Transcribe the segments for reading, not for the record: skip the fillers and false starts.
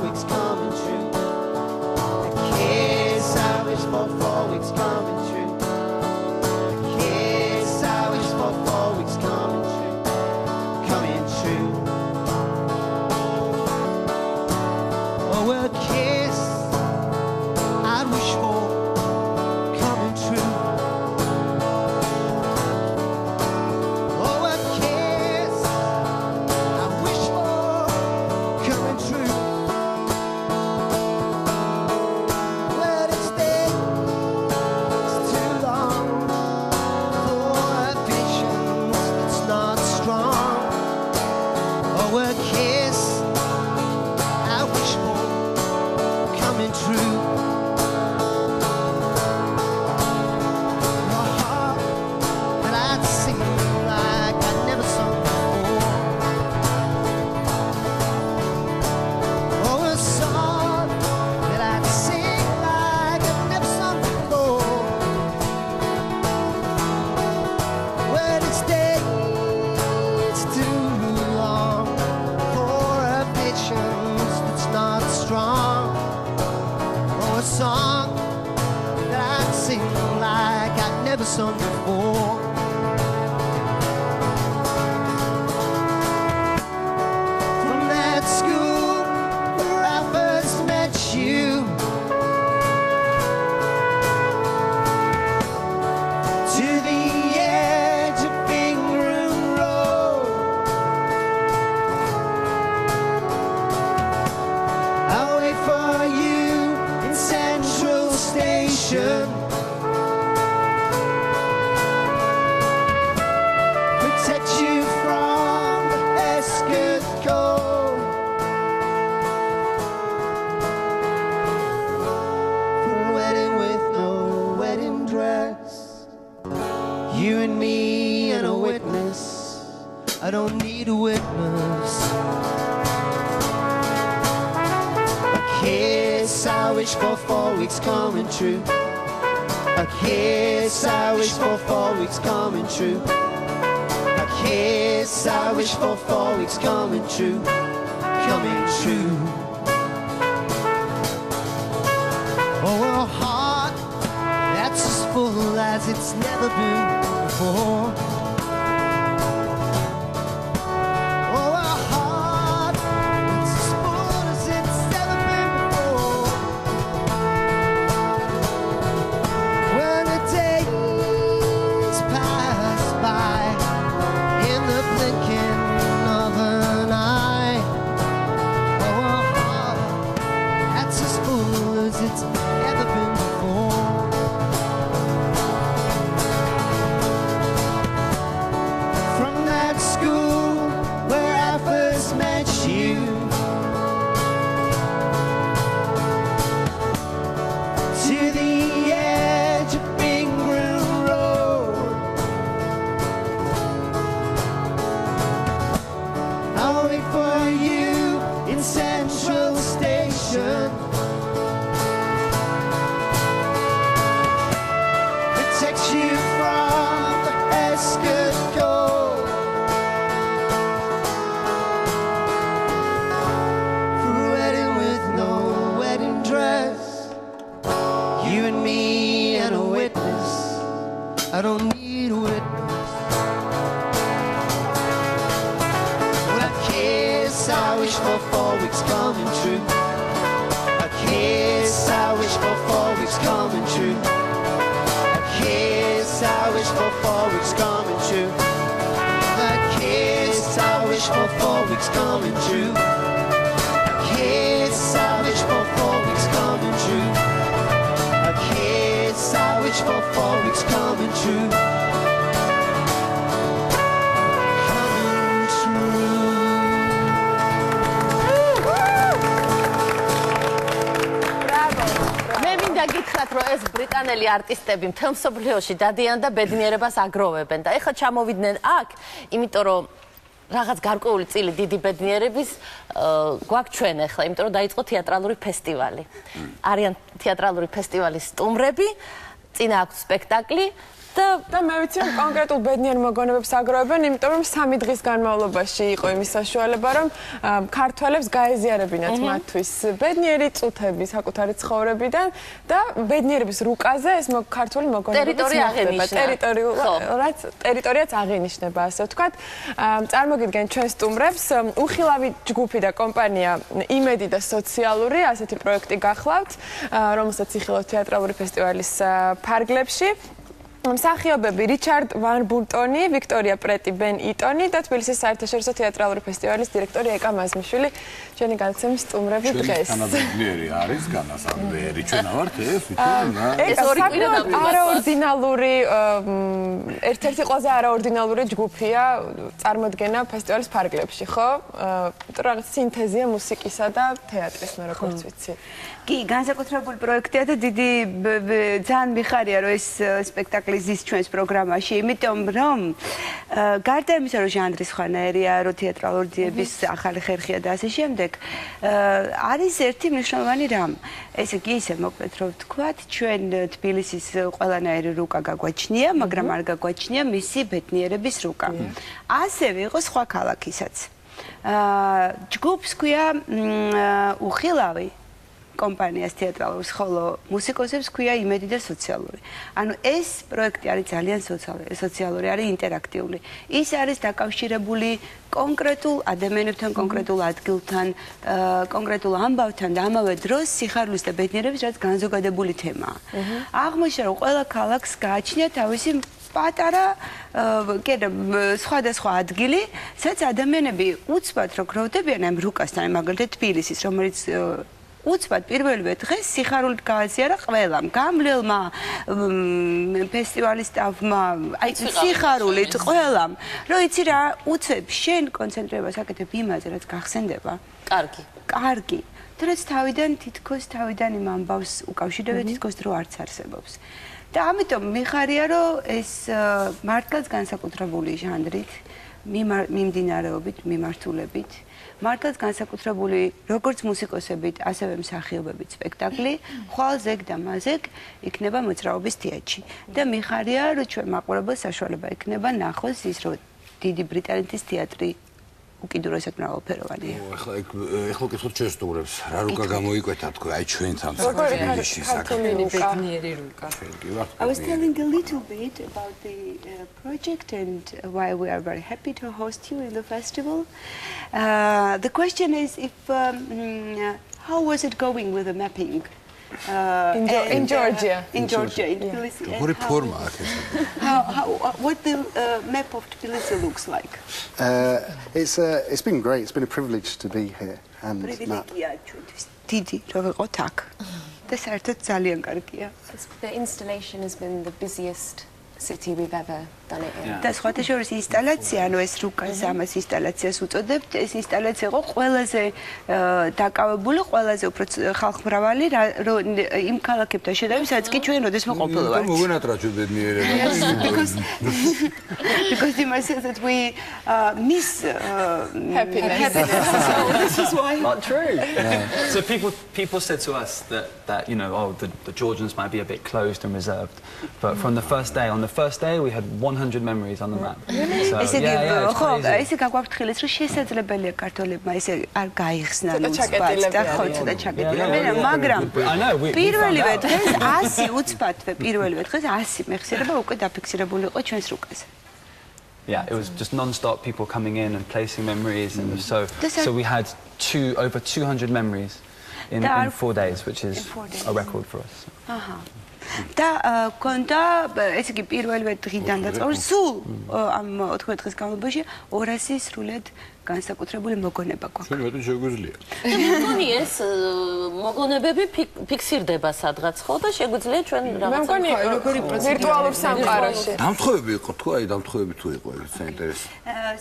weeks coming true. A kiss I wish for 4 weeks coming true. A kiss I wish for 4 weeks coming true. Coming true. Oh, a kiss I'd wish for coming true. Oh, a kiss I wish for coming true. Well, it's too long for a patience that's not strong. Oh, a kiss I wish for coming true. A heart that I'd sing like I never sung before. Oh, a song that I'd sing like I've never sung before. Well, it's too long for a patience that's not strong. Oh, a song that I'd sing like I'd never sung before. From that school where I first met you, to the edge of Ingram Road, I'll wait for you in Central Station. Protect you from the Escort cold. For a wedding with no wedding dress, you and me and a witness. I don't need a witness. A kiss I wish for 4 weeks coming true. A kiss I wish for 4 weeks coming true. A kiss I wish for 4 weeks coming true. Coming true. Oh, a heart that's as full as it's never been before. Oh, a heart that's as full as it's never been before. When the days pass by in the blinking of an eye. Oh, a heart that's as full as it's never been before. From that school where I first met you, to the edge of Ingram Road, I'll wait for you in Central Station. Protect you from the Escort cold. For a wedding with no wedding dress, you and me and a witness. I don't need a witness. Well, a kiss I wish for 4 weeks coming true. A kiss I wish for 4 weeks coming true. A kiss I wish for 4 weeks coming true. A kiss I wish for 4 weeks coming true. A kiss I wish for 4 weeks coming true. A kiss I wish for 4 weeks coming true. Coming true. მე მინდა გითხრათ, რომ ეს ბრიტანელი არტისტები მთელ მსოფლიოში დადიან და ბედნიერებას აგროვებენ და ეხლა ჩამოვიდნენ აქ, იმიტომ რომ რაღაც გარკვეული წილი დიდი ბედნიერების გვაქვს ჩვენ ახლა, იმიტომ რომ დაიწყო თეატრალური ფესტივალი. არიან თეატრალური ფესტივალის სტუმრები, წინა აქვს სპექტაკლი და მე ვიცი რომ კონკრეტულ ბედნიერ მოგონებებს აგროვებენ, იმიტომ რომ 3 დღის განმავლობაში იყო იმის საშუალება, რომ ქართველებს გაეზიარებინათ მათთვის ბედნიერი წუთები საკუთარი ცხოვრებიდან და ბედნიერების რუკაზე ეს ქართული მოგონებები ტერიტორიაც აღინიშნება, ასე ვთქვათ. წარმოგიდგენ ჩვენ სტუმრებს, უხილავი ჯგუფი და კომპანია იმედი და სოციალური ასეთი პროექტი გახლავთ, რომელსაც იხილავთ თეატრალური ფესტივალის ფარგლებში. მსახიობები რიჩარდ ვან ბურტონი, ვიქტორია პრეტი, ბენ იტონი და თბილისის საერთაშორისო თეატრალური ფესტივალის დირექტორი ეკა მაზმიშვილი ჩვენი განაცემის სტუმრები დღეს. თანაბედნიერი არის განასახმებელი. ჩვენ ავართ ეს ვიტყვი. ეს ორი კვირა არაორდინალური ერთ-ერთი ყველაზე არაორდინალური ჯგუფია წარმოდგენა ფესტივალის ფარგლებში, ხო? რაღაც სინთეზია მუსიკისა და თეატრის, მე როგორც ვიცი. კი, განსაკუთრებული პროექტია და დიდი ძალიან მიხარია რომ ეს სპექტაკლი ზის ჩვენს პროგრამაში, იმიტომ რომ გარდა იმისა რომ ჟანრი სხვანაირია, რომ თეატრალური ძიების ახალი ხერხია და ასე შემდეგ, არის ერთი მნიშვნელოვანი რამ. ესე იგი ისე მოკლედ რომ ვთქვათ, ჩვენ თბილისის ყველანაირი რუკა გაგვაჩნია, მაგრამ არ გაგვაჩნია მისი ბედნიერების რუკა. ასევე იყო სხვა ქალაქისაც. ჯგუფს ქვია უხილავი კომპანიას თეატრალურს, ხოლო მუსიკოსებს ქვია იმედი და სოციალური. ანუ ეს პროექტი არის ძალიან სოციალური, არის ინტერაქტიული. ის არის დაკავშირებული კონკრეტულ ადამიანებთან, კონკრეტულ ადგილთან, კონკრეტულ ამბავთან და ამავე დროს სიხარულის და ბედნიერების რაც განზოგადებული თემაა. აღმოჩნდა რომ ყველა ქალაქს გააჩნია თავისი პატარა სხვადასხვა ადგილი, სადაც ადამიანები უცბად რო გროვდებიან ამ რუკასთან, მაგალითად თბილისის, რომელიც უცბად პირველივე დღეს სიხარულით გააზიარა ყველამ, გამლელმა, ფესტივალის სტაფმა, აი სიხარულით ყველამ. რომ იცი რა, უცებ შენ კონცენტრებას აკეთებ იმაზე, რაც გახსენდება. კარგი. და რაც თავიდან იმ ამბავს უკავშირდება, თითქოს დრო არც არსებობს. და ამიტომ მიხარია, რომ ეს მართლაც განსაკუთრებული ჟანრით, მიმდინარეობით, მიმართულებით, მართლაც განსაკუთრებული როგორც მუსიკოსებით, ასევე მსახიობებით სპექტაკლი, ხვალ ზეგ და მაზეგ იქნება მოძრაობის თეატრში. და მიხარია, რომ ჩვენ მაყურებელს საშუალება იქნება ნახოს ის, რომ დიდი ბრიტანეთის თეატრი უკიდურესად მრავალფეროვანია. ეხლა ვკითხოთ ჩვენ სტუმრებს, რა რუკა გამოიკვეთა თქო, აი ჩვენთან საქართველოში ბედნიერი რუკა. I was telling a little bit about the project and why we are very happy to host you in the festival. The question is if how was it going with the mapping? In Georgia. In Tbilisi. What the map of Tbilisi looks like? It's been great. It's been a privilege to be here and map. Didi, რომ ვიყოთ აქ. და საერთოდ ძალიან კარგია. The installation has been the busiest city we've ever done it in. და სხვათა შორის ინსტალაცია, ანუ ეს რუკას ამას ინსტალაციას უწოდებთ, ეს ინსტალაცია იყო ყველაზე დაკავებული, ყველაზე უფრო ხალხმრავალი იმ ქალაქებთან შედარებით, სადაც კი ჩვენ როდესმე ყოფილი ვართ. მოგენატრა ჩვენ ბედნიერება. Because they must say that we miss happiness. So this is why. Not true. So people said to us that you know, oh, the Georgians might be a bit closed and reserved, but from the first day, on the first day, we had 100 memories on the map. ესე იგი, ხო, ესე გაგვაფრთხილეს, რომ შესაძლებელია ქართველებმა ესე არ გაიხსნან უცბად და ხო, ცოტა ჩაკეტილებიან, მაგრამ პირველივე დღეს 100 უცბადვე, პირველივე დღეს 100 მეხსიერება უკვე დაფიქსირებული იყო ჩვენს რუკაზე. Yeah, it was just non-stop people coming in and placing memories, and so we had over 200 memories in 4 days, which is a record for us. და კონდა ესე იგი პირველივე დღიდან დაწყებული სულ ამ 4 დღის განმავლობაში 200 სრულად განსაკუთრებული მოგონება გვაქვს. ჩვენ მეტი შეგვიძლია. მგონი ეს მოგონებები ფიქსირდება სადღაც, ხო და შეგვიძლია ჩვენ მე მგონი როგორი ვირტუალურ სამყაროში. დამთხოვები იყო თუ აი დამთხოვები თუ იყო ეს საინტერესო.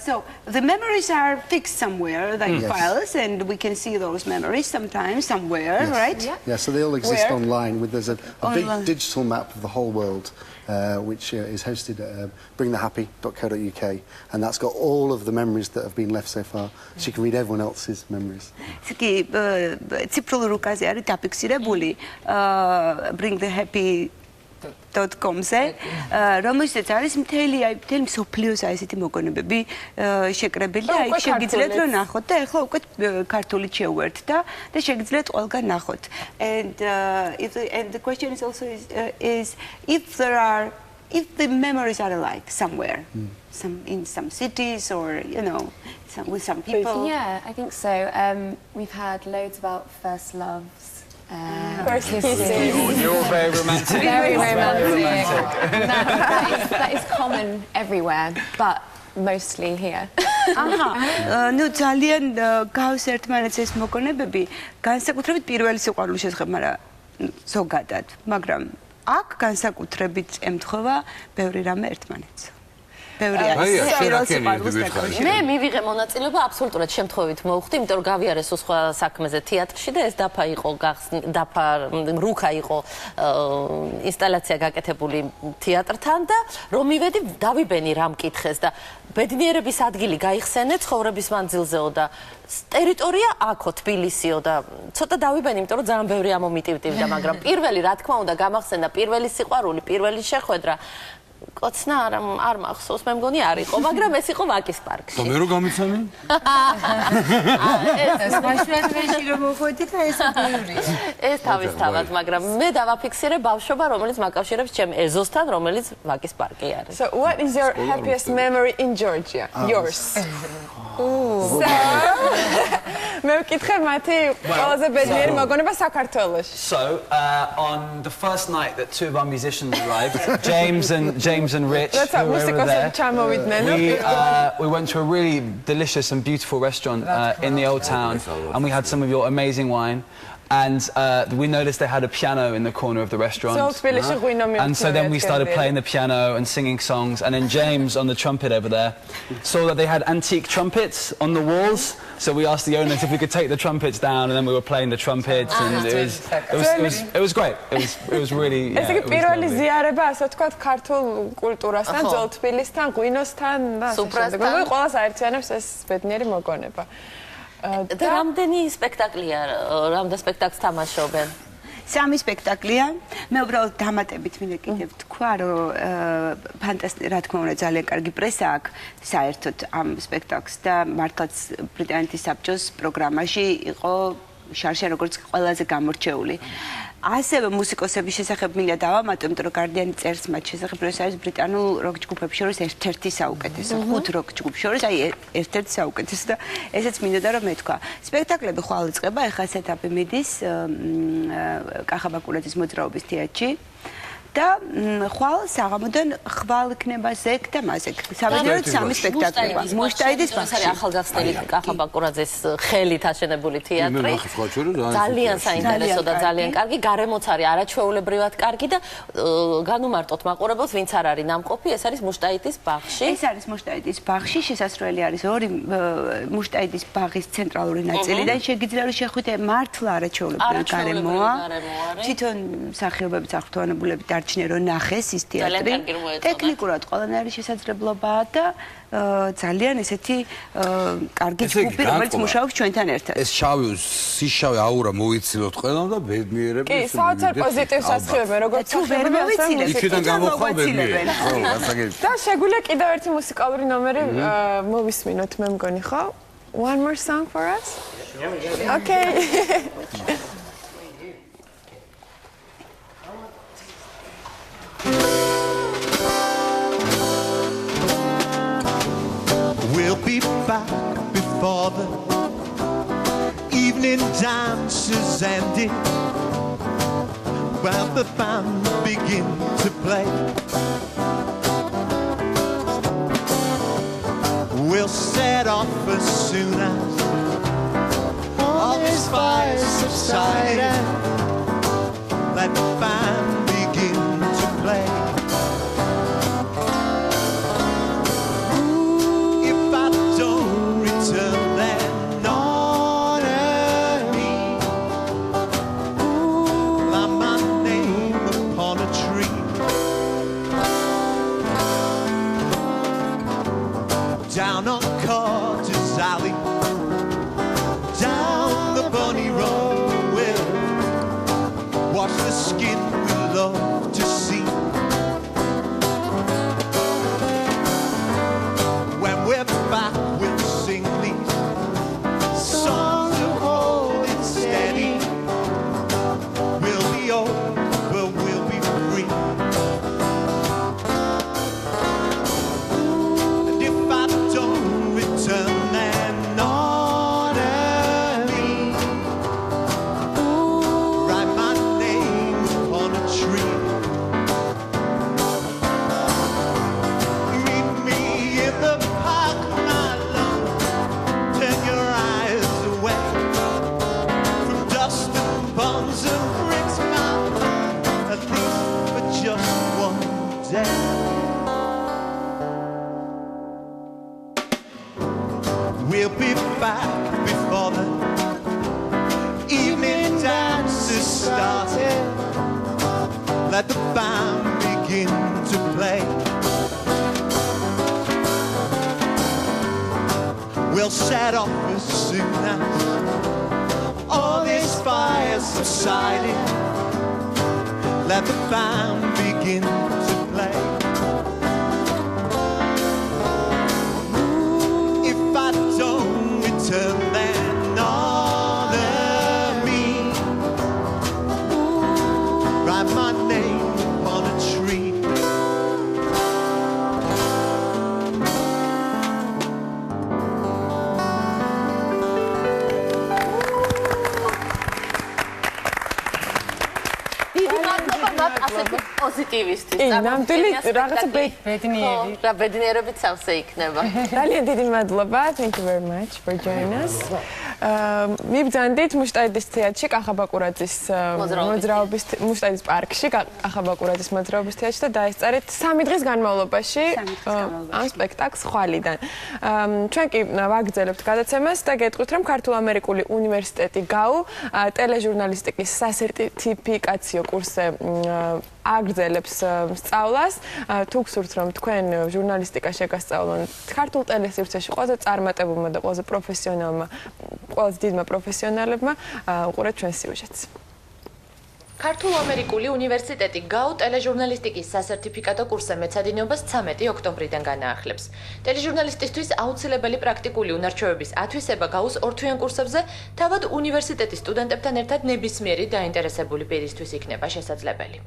So the memories are fixed somewhere, like files, and we can see those memories sometimes somewhere, right? Yeah, so they all exist online. There's a big digital map of the whole world, which is hosted at bringthehappy.co.uk, and that's got all of the memories that have been left so far, so you can read everyone else's memories. კი ციფრულ რუკაზე არის დაფიქსირებული bring the happy www.com-ზე, რომელშიც არის მთელი მსოფლიოს ესეთი მოგონებები შეკრებილი და იქ შეგიძლიათ რომ ნახოთ და ახლა უკვე ქართულით შევუერთდა და შეგიძლიათ ყველგან ნახოთ. And the question is also is if the memories are alike somewhere, in some cities or with some people. Yeah, I think so. We've had loads about first loves. First kisses. You're very romantic. Very romantic. That is common everywhere, but mostly here. ნუ ძალიან გავს ერთმანეთს ეს მოგონებები, განსაკუთრებით პირველი სიყვარულის შესახებ, ზოგადად, მაგრამ აქ განსაკუთრებით ემთხვევა ბევრი რამე ერთმანეთს. მე მივიღე მონაწილეობა აბსოლუტურად შემთხვევით მოვხდი, იმიტომ რომ გავიარე სულ სხვა საქმეზე თეატრში და ეს დაფა იყო რუქა იყო ინსტალაცია გაკეთებული თეატრთან და რომ მივედი დავიბენი რამ კითხეს და ბედნიერების ადგილი გაიხსენე ცხოვრების მანძილზეო და ტერიტორია აქო თბილისიო და ცოტა დავიბენი, იმიტომ რომ ძალიან ბევრი ამომიტივტივდა, მაგრამ პირველი რა თქმა უნდა გამახსენდა პირველი სიყვარული, პირველი შეხვედრა კოცნა არ მახსოვს, მე მგონი არ იყო, მაგრამ ეს იყო ვაკის პარკში. და მე რო გამიცემი? ეს მაშინაში რომ მოხვედი და ეს ბევრია. ეს თავისთავად, მაგრამ მე დავაფიქსირე ბავშვობა, რომელიც მაკავშირებს ჩემ ეზოსთან, რომელიც ვაკის პარკი არის. So what is your happiest memory in Georgia? Yours. მე ვკითხე მათი ყველაზე ბედნიერი მოგონება საქართველოში. So, on the first night that two of our musicians arrived, James and Rich, who were over there, we went to a really delicious and beautiful restaurant in the old town, and we had some of your amazing wine. And we noticed they had a piano in the corner of the restaurant. And so then we started playing the piano and singing songs. And then James on the trumpet over there saw that they had antique trumpets on the walls. So we asked the owners if we could take the trumpets down, and then we were playing the trumpets, and it was great. It was really. ეს იგი პირველი ზიარება, ასე ვთქვათ, ქართულ კულტურასთან, ძველ თბილისთან, ღვინოსთან და ასე შემდეგ. მე ყველას აერთიანებს ეს ბედნიერი მოგონება. და რამდენი სპექტაკლია, რამდენ სპექტაკლს თამაშობენ? 3 სპექტაკლია. მე უბრალოდ დამატებით მინდა კიდევ თქვა, რომ ფანტასტიკა, რა თქმა უნდა, ძალიან კარგი პრესა აქვს საერთოდ ამ სპექტაკლს და მართლაც ბრიტანეთის საბჭოს პროგრამაში იყო შარშა როგორც ყველაზე გამორჩეული. ასევე მუსიკოსების შესახებ მინდა დავამატო, იმიტომ რომ გარდიანი წერს მათ შესახებ, რომ ეს არის ბრიტანულ როკ ჯგუფების შორის ერთ-ერთი საუკეთესო, 5 როკ ჯგუფის შორის, ერთ-ერთი საუკეთესო და ესეც მინდოდა რომ მეთქვა. სპექტაკლები ხვალ იწყება, ეხლა სეტაპი მიდის კახაბაკურაძის მოძრაობის თეატრში. და ხვალ საღამოდან ხვალ იქნება ზეგ და მაზეგ. საბედნიეროდ 3 სპექტაკლია. მუშტაიდის ბაღში ახალგაზრდელი კახაბაკურაძის ხელით აშენებული თეატრი. ძალიან საინტერესო და ძალიან კარგი, გარემოც არის არაჩვეულებრივად კარგი და განუმარტოთ მაყურებელს, ვინც არ არის ნამყოფი, ეს არის მუშტაიდის ბაღში. ეს არის მუშტაიდის ბაღში, შესასვლელი არის 2 მუშტაიდის ბაღის ცენტრალური ნაწილიდან. შეგიძლიათ რომ შეხვიდე მართლა არაჩვეულებრივი გარემოა. თვითონ მსახიობების აღფრთოვანებულები არჩნე რომ ნახეს ის თეატრი. ტექნიკურად ყველანაირი შესაძლებლობაა და ძალიან ესეთი კარგი ჯგუფი, რომელიც მუშაობს ჩვენთან ერთად. ეს სიშავე აურა მოიცილოთ ყველამ და ბედნიერები. კი, საოცარ პოზიტივს ასხივებენ, როგორც სახიობებს. იქიდან გამოხვალ ბედნიერი. ხო, გასაგებია. და შეგვიძლია კიდევ ერთი მუსიკალური ნომერი მოვისმინოთ, მე მგონი, ხო? One more song for us? Okay. We'll be back before the evening dances ended, while the band begin to play. We'll set off as soon as all this fire subsides and let the band begin to play. Down on Carter's Alley, down the Bunny Road, we'll wash the skin we love to see. bonds and bricks mouth, at least for just one day. We'll be back before the evening dance is started. Let the band begin to play. We'll set off as soon as all this fire subsided. Let the band begin to play. If I don't return, then honor me. Write my name upon a tree. ასეთი პოზიტივისტის. ნამდვილი რაღაცა ბედნიერი. რა ბედნიერებით სავსე იქნება. ძალიან დიდი მადლობა. Thank you very much for joining us. მიბრძანდით მუშტაიდის თეატრში კახაბაკურაძის მოძრაობის მუშტაიდის პარკში კახაბაკურაძის მოძრაობის თეატრში და დაესწარით 3 დღის განმავლობაში ამ სპექტაკლს ხვალიდან. ჩვენ კი ვაგრძელებთ გადაცემას და გეტყვით რომ ქართულ ამერიკული უნივერსიტეტი გაუ ტელეჟურნალისტიკის სასერტიფიკაციო კურსზე აგრძელებს სწავლას. თუ გსურთ რომ თქვენ ჟურნალისტიკა შეგასწავლონ ქართულ ტელესივრცეში ყველაზე წარმატებულმა და ყველაზე პროფესიონალმა ყველაზე დიდმა პროფესიონალებმა უყურეთ ჩვენ სიუჟეტს. ქართულ ამერიკული უნივერსიტეტი გაუ ტელეჟურნალისტიკის სასერტიფიკატო კურსზე მეცადინეობას 13 ოქტომბრიდან განაახლებს. ტელეჟურნალისტისთვის აუცილებელი პრაქტიკული უნარჩვევების ათვისება გაუს ორთვიან კურსებზე თავად უნივერსიტეტის სტუდენტებთან ერთად ნებისმიერი დაინტერესებული პირისთვის იქნება შესაძლებელი.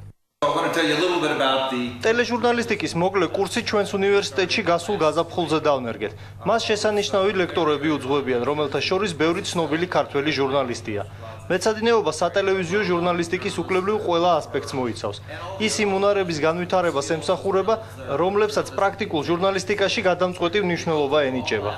ტელეჟურნალისტიკის მოკლე კურსი ჩვენს უნივერსიტეტში გასულ გაზაფხულზე დავნერგეთ. მას შესანიშნავი ლექტორები უძღვებიან, რომელთა შორის ბევრი ცნობილი ქართველი ჟურნალისტია. მეცადინეობა სატელევიზიო ჟურნალისტიკის უკლებრივ ყველა ასპექტს მოიცავს. ის იმ უნარების განვითარებას ემსახურება, რომლებსაც პრაქტიკულ ჟურნალისტიკაში გადამწყვეტი მნიშვნელობა ენიჭება.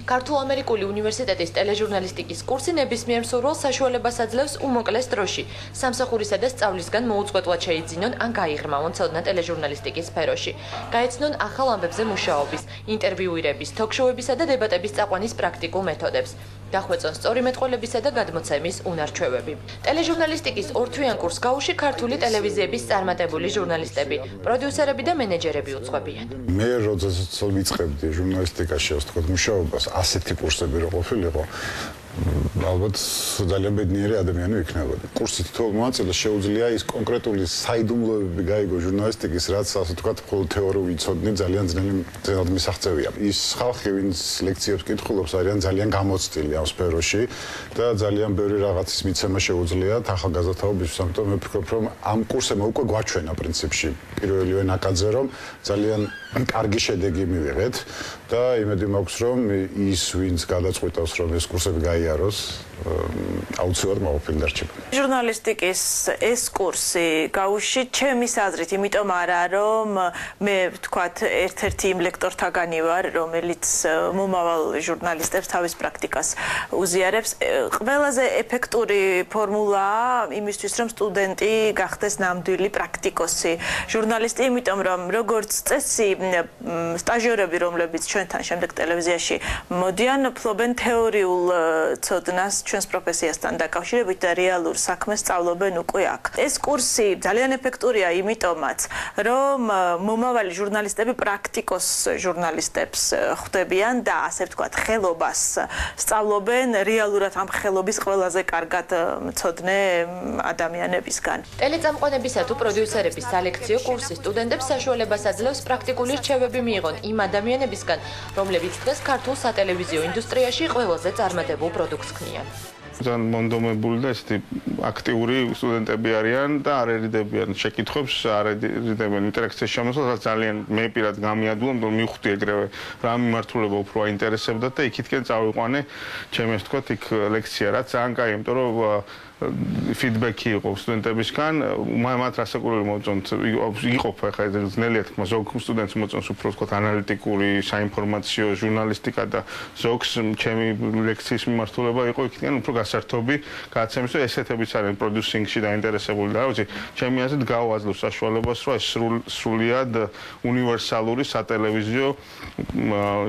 ქართულ ამერიკული უნივერსიტეტის ტელეჟურნალისტიკის კურსი ნებისმიერ მსურველს საშუალებას აძლევს უმოკლეს დროში სამსახურისა და სწავლისგან მოუწყვეტლად შეიძინონ ან გაიღრმავონ ცოდნა ტელეჟურნალისტიკის სფეროში. გაეცნონ ახალ ამბებზე მუშაობის, ინტერვიუირების, თოქ-შოუებისა და დებატების წაყვანის პრაქტიკულ მეთოდებს. დახვეწონ სწორი მეტყველებისა და გადმოცემის უნარჩვევები. ტელეჟურნალისტიკის ორთვიან კურს გაუში ქართული ტელევიზიების წარმატებული ჟურნალისტები, პროდიუსერები და მენეჯერები უძღვებიან. მე როდესაც ვიწყებდი ჟურნალისტიკაში მუშაობას, ასეთი კურსები რო ყოფილიყო, ალბათ ძალიან ბედნიერი ადამიანი ვიქნებოდი. კურსით თითოეულ მონაწილეს შეუძლია ის კონკრეტული საიდუმლოებები გაიგო ჟურნალისტიკის, რაც ასე ვთქვათ, მხოლოდ თეორიული ცოდნი ძალიან ძნელად მისაღწევია. ის ხალხი, ვინც ლექციებს კითხულობს, არიან ძალიან გამოცდილი ამ სფეროში და ძალიან ბევრი რაღაცის მიცემა შეუძლიათ ახალგაზრდაობისთვის, ამიტომ მე ვფიქრობ, რომ ამ კურსებმა უკვე გვაჩვენა პრინციპში პირველივე ნაკადზე, რომ ძალიან კარგი შედეგი მივიღეთ და იმედი მაქვს, რომ ის, ვინც გადაწყვიტავს, რომ ეს კურსები გაიაროს, აუცილებლად მოუფილ დარჩება. ჟურნალისტიკის ეს კურსი გაუში ჩემის აზრით, იმიტომ არა, რომ მე ვთქვათ, ერთ-ერთი იმ ლექტორთაგანი ვარ, რომელიც მომავალ ჟურნალისტებს თავის პრაქტიკას უზიარებს. ყველაზე ეფექტური ფორმულაა იმისთვის, რომ სტუდენტი გახდეს ნამდვილი პრაქტიკოსი ჟურნალისტი, იმიტომ რომ როგორც წესი სტაჟიორები, რომლებიც ჩვენთან შემდეგ ტელევიზიაში მოდიან, ფლობენ თეორიულ ცოდნას ჩვენს პროფესიასთან დაკავშირებით და რეალურ საქმეს სწავლობენ უკვე აქ. ეს კურსი ძალიან ეფექტურია იმიტომაც, რომ მომავალი ჟურნალისტები პრაქტიკოს ჟურნალისტებს ხვდებიან და ასე ვთქვათ, ხელობას სწავლობენ რეალურად ამ ხელობის ყველაზე კარგად მცოდნე ადამიანებისგან. ტელეწამყვანებისა თუ პროდიუსერების სალექციო კურსი სტუდენტებს საშუალებას აძლევს პრაქტიკული რჩევები მიიღონ იმ ადამიანებისგან, რომლებიც დღეს ქართულ სატელევიზიო ინდუსტრიაში ყველაზე წარმატებულ პროდუქტს ქმნიან. ძალიან მონდომებული და ესეთი აქტიური სტუდენტები არიან და არ ერიდებიან შეკითხვებს, არ ერიდებიან ინტერაქციაში შემოსვლას, რაც ძალიან მე პირად გამიადულა, რომ მივხვდი ეგრევე რა მიმართულება უფრო აინტერესებდათ და იქითკენ წავიყვანე ჩემს თქვათ იქ ლექცია, რაც ძალიან კაია, იმიტომ რომ ფიდბექი იყო სტუდენტებისგან, მათ რასაკურველი მოწონთ, იყოფა ხა ძნელია თქმა, ზოგ სტუდენტს მოწონს უფრო თქო ანალიტიკური, საინფორმაციო, ჟურნალისტიკა და ზოგს ჩემი ლექციის მიმართულება იყო იქიდან უფრო გასართობი, გადაცემის და ესეთებიც არიან პროდიუსინგში დაინტერესებული და რა ვიცი, ჩემი აზრით გავაძლევ საშუალებას, რომ ეს სრულიად უნივერსალური სატელევიზიო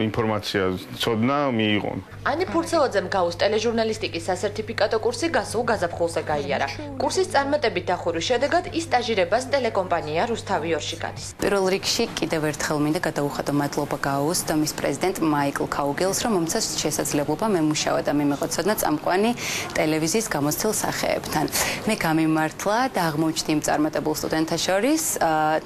ინფორმაცია ცოდნა მიიღონ. ანი ფურცელაძემ გაუს ტელეჟურნალისტიკის სასერტიფიკატო კურსი გასულ გაზაფხულზე გაიარა. კურსის წარმატებით დახურვის შედეგად ის სტაჟირებას ტელეკომპანია რუსთავი 2-ში გადის. პირველ რიგში კიდევ ერთხელ მინდა გადაუხადო მადლობა გაუს და მის პრეზიდენტ მაიკლ ქაუგელს, რომ მომცეს შესაძლებლობა მემუშავა და მიმეყოცოდნა წამყვანი ტელევიზიის გამოცდილ სახეებთან. მე გამიმართლა და აღმოჩნდი იმ წარმატებულ სტუდენტთა შორის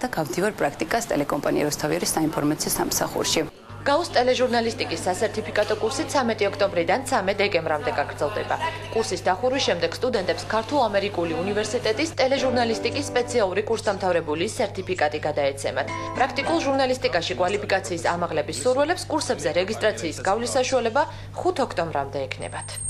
და გავდივარ პრაქტიკას ტელეკომპანია რუსთავი 2-ის საინფორმაციო სამსახურში. გაუს ტელეჟურნალისტიკის სასერტიფიკატო კურსი 13 ოქტომბრიდან 13 დეკემბრამდე გაგრძელდება. კურსის დახურვის შემდეგ სტუდენტებს ქართულ-ამერიკული უნივერსიტეტის ტელეჟურნალისტიკის სპეციალური კურსდამთავრებულის სერტიფიკატი გადაეცემათ. პრაქტიკულ ჟურნალისტიკაში კვალიფიკაციის ამაღლების სურვილებს კურსებზე რეგისტრაციის გავლის საშუალება 5 ოქტომბრამდე ექნებათ.